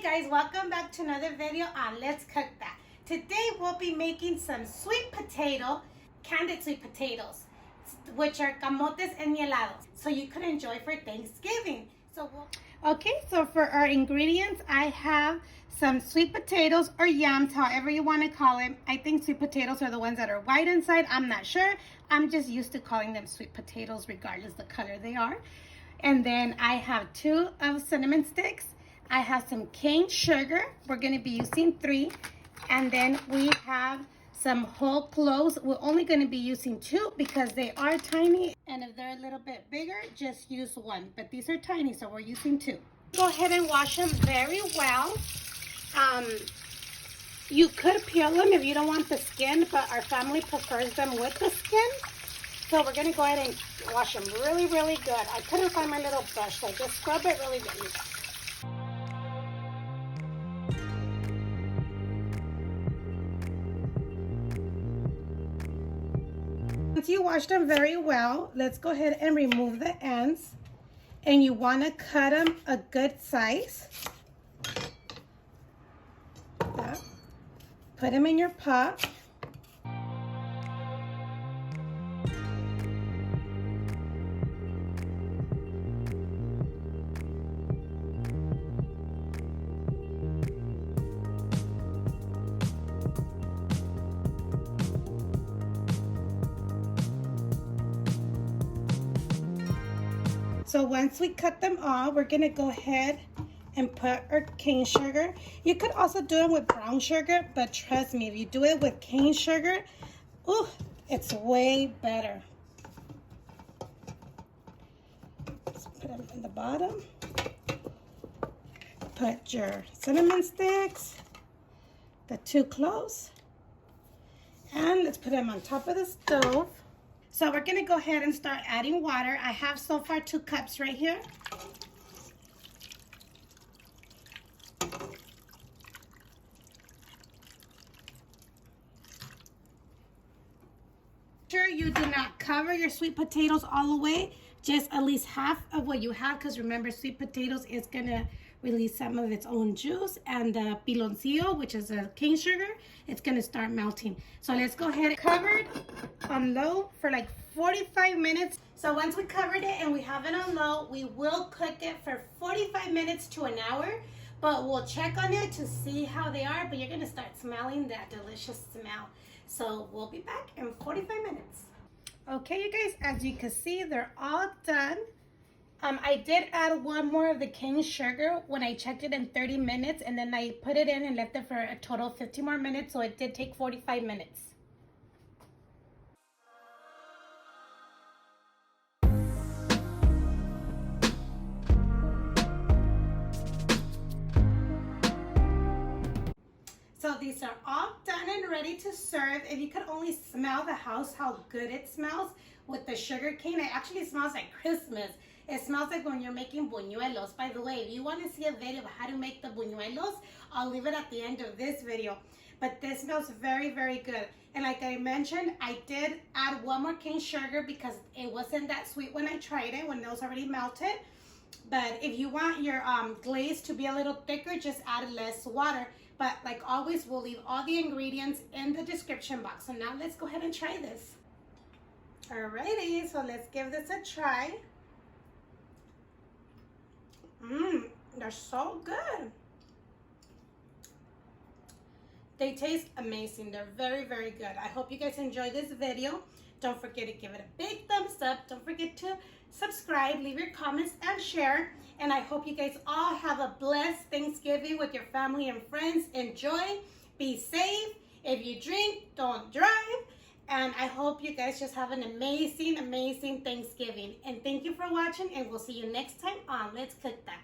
guys, welcome back to another video on Let's Cook That. Today we'll be making some candied sweet potatoes, which are camotes enmielados, so you can enjoy for Thanksgiving. Okay, so for our ingredients, I have some sweet potatoes or yams, however you want to call it. I think sweet potatoes are the ones that are white inside. I'm not sure. I'm just used to calling them sweet potatoes regardless the color they are. And then I have 2 of cinnamon sticks. I have some cane sugar. We're going to be using 3. And then we have some whole cloves. We're only going to be using 2 because they are tiny. And if they're a little bit bigger, just use 1. But these are tiny, so we're using 2. Go ahead and wash them very well. You could peel them if you don't want the skin, but our family prefers them with the skin. So we're going to go ahead and wash them really, really good. I couldn't find my little brush, so just scrub it really good. Once you wash them very well, let's go ahead and remove the ends. And you want to cut them a good size. Put them in your pot. So once we cut them all, we're gonna go ahead and put our cane sugar. You could also do it with brown sugar, but trust me, if you do it with cane sugar, ooh, it's way better. Let's put them in the bottom. Put your cinnamon sticks, the 2 cloves, and let's put them on top of the stove. So we're gonna go ahead and start adding water. I have so far 2 cups right here. Sure you do not cover your sweet potatoes all the way, just at least half of what you have, because remember, sweet potatoes is gonna release some of its own juice, and the piloncillo, which is a cane sugar, it's gonna start melting. So let's go ahead and cover it on low for like 45 minutes. So once we covered it and we have it on low, we will cook it for 45 minutes to an hour, but we'll check on it to see how they are. But you're gonna start smelling that delicious smell. So we'll be back in 45 minutes. Okay, you guys, as you can see, they're all done. I did add 1 more of the cane sugar when I checked it in 30 minutes, and then I put it in and left it for a total of 50 more minutes, so it did take 45 minutes. So these are all done and ready to serve. If you could only smell the house, how good it smells with the sugar cane. It actually smells like Christmas. It smells like when you're making buñuelos. By the way, if you want to see a video of how to make the buñuelos, I'll leave it at the end of this video. But this smells very, very good. And like I mentioned, I did add 1 more cane sugar because it wasn't that sweet when I tried it, when it was already melted. But if you want your glaze to be a little thicker, just add less water. But like always, we'll leave all the ingredients in the description box. So now let's go ahead and try this. Alrighty, so let's give this a try. They're so good. They taste amazing. They're very, very good. I hope you guys enjoyed this video. Don't forget to give it a big thumbs up. Don't forget to subscribe, leave your comments, and share. And I hope you guys all have a blessed Thanksgiving with your family and friends. Enjoy. Be safe. If you drink, don't drive. And I hope you guys just have an amazing, amazing Thanksgiving. And thank you for watching, and we'll see you next time on Let's Cook That.